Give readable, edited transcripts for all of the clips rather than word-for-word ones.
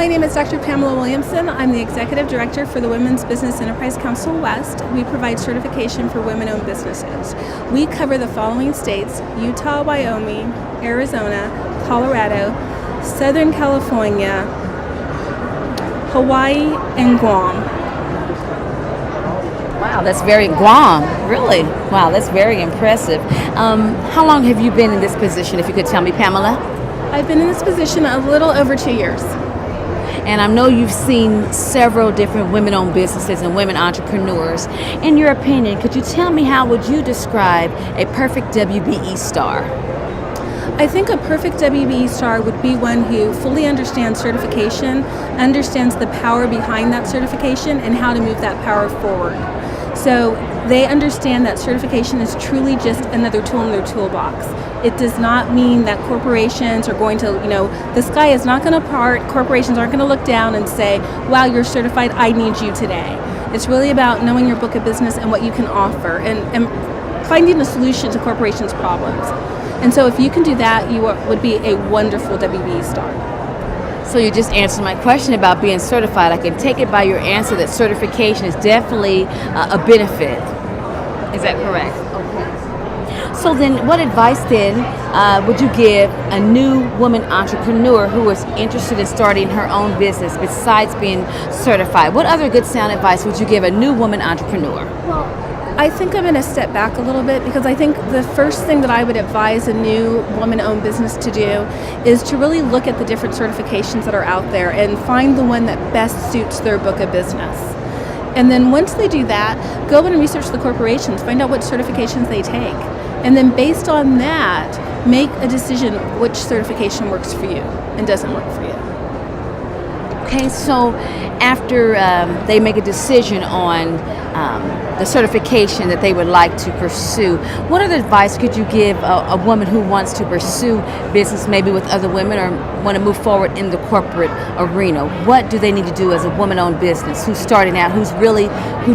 My name is Dr. Pamela Williamson. I'm the Executive Director for the Women's Business Enterprise Council West. We provide certification for women-owned businesses. We cover the following states: Utah, Wyoming, Arizona, Colorado, Southern California, Hawaii, and Guam. Wow, that's very Guam, really. Wow, that's very impressive. How long have you been in this position, if you could tell me, Pamela? I've been in this position a little over 2 years. And I know you've seen several different women-owned businesses and women entrepreneurs. In your opinion, could you tell me how would you describe a perfect WBE star? I think a perfect WBE star would be one who fully understands certification, understands the power behind that certification, and how to move that power forward. So they understand that certification is truly just another tool in their toolbox. It does not mean that corporations are going to, the sky is not going to part. Corporations aren't going to look down and say, wow, you're certified, I need you today. It's really about knowing your book of business and what you can offer and finding a solution to corporations' problems. And so if you can do that, you would be a wonderful WBE star. So you just answered my question about being certified. I can take it by your answer that certification is definitely a benefit. Is that correct? Okay. So then what advice then would you give a new woman entrepreneur who is interested in starting her own business besides being certified? What other good sound advice would you give a new woman entrepreneur? Well, I think I'm going to step back a little bit, because I think the first thing that I would advise a new woman-owned business to do is to really look at the different certifications that are out there and find the one that best suits their book of business. And then once they do that, go in and research the corporations, find out what certifications they take. And then based on that, make a decision which certification works for you and doesn't work for you. Okay, so after they make a decision on the certification that they would like to pursue, what other advice could you give a woman who wants to pursue business maybe with other women or want to move forward in the corporate arena? What do they need to do as a woman-owned business who's starting out, who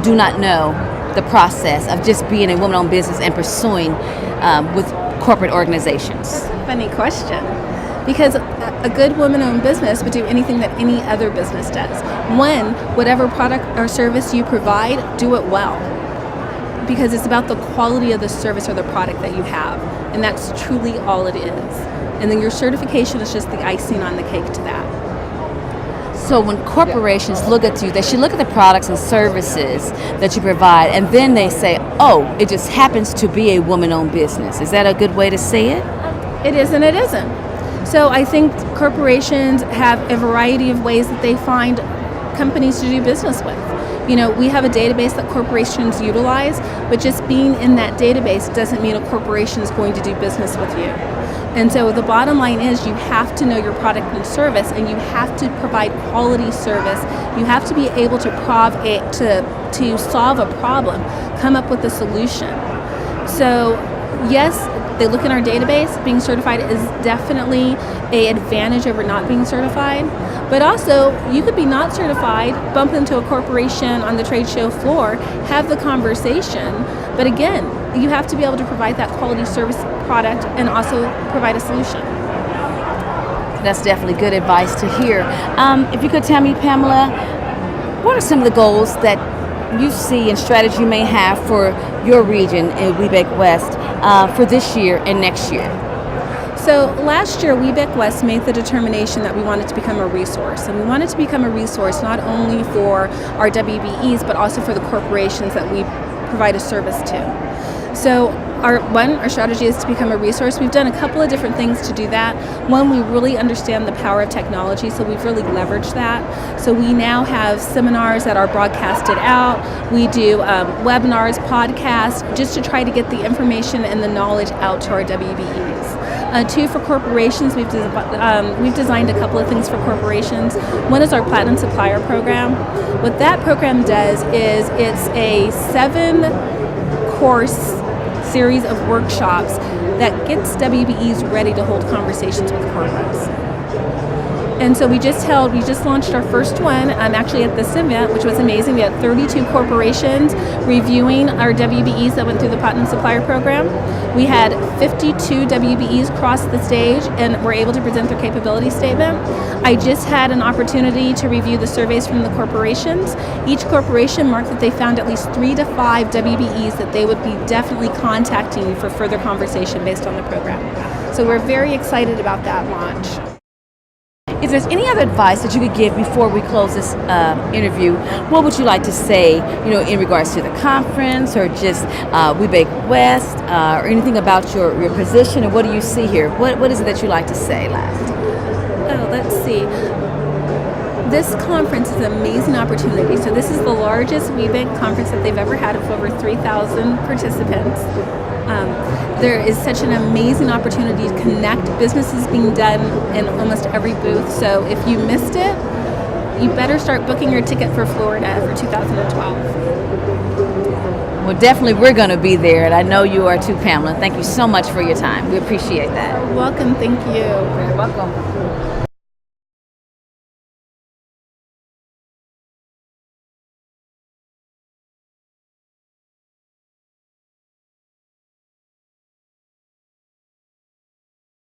do not know the process of just being a woman-owned business and pursuing with corporate organizations? That's a funny question, because a good woman-owned business would do anything that any other business does. One, whatever product or service you provide, do it well, because it's about the quality of the service or the product that you have, and that's truly all it is. And then your certification is just the icing on the cake to that. So when corporations look at you, they should look at the products and services that you provide, and then they say, oh, it just happens to be a woman-owned business. Is that a good way to say it? It is and it isn't. So I think corporations have a variety of ways that they find companies to do business with. We have a database that corporations utilize, but just being in that database doesn't mean a corporation is going to do business with you. And so the bottom line is you have to know your product and service, and you have to provide quality service. You have to be able to solve a problem, come up with a solution. So yes, they look in our database. Being certified is definitely an advantage over not being certified. But also, you could be not certified, bump into a corporation on the trade show floor, have the conversation. But again, you have to be able to provide that quality service product and also provide a solution. That's definitely good advice to hear. If you could tell me, Pamela, what are some of the goals that you see and strategy you may have for your region in WBEC West for this year and next year? So last year, WBEC West made the determination that we wanted to become a resource. And we wanted to become a resource not only for our WBEs, but also for the corporations that we provide a service to. So our strategy is to become a resource. We've done a couple of different things to do that. One, we really understand the power of technology, so we've really leveraged that. So we now have seminars that are broadcasted out. We do webinars, podcasts, just to try to get the information and the knowledge out to our WBEs. Two, for corporations, we've designed a couple of things for corporations. One is our Platinum Supplier Program. What that program does is it's a 7-course series of workshops that gets WBEs ready to hold conversations with corporates. And so we just launched our first one actually at this event, which was amazing. We had 32 corporations reviewing our WBEs that went through the Patent Supplier Program. We had 52 WBEs cross the stage and were able to present their capability statement. I just had an opportunity to review the surveys from the corporations. Each corporation marked that they found at least 3 to 5 WBEs that they would be definitely contacting you for further conversation based on the program. So we're very excited about that launch. If there's any other advice that you could give before we close this interview, what would you like to say, in regards to the conference or just WBEC West or anything about your position, and what do you see here? What is it that you like to say last? Oh, let's see. This conference is an amazing opportunity. So this is the largest WBENC conference that they've ever had of over 3,000 participants. There is such an amazing opportunity to connect businesses being done in almost every booth. So if you missed it, you better start booking your ticket for Florida for 2012. Well, definitely we're going to be there, and I know you are too, Pamela. Thank you so much for your time. We appreciate that. Welcome. Thank you. You're welcome.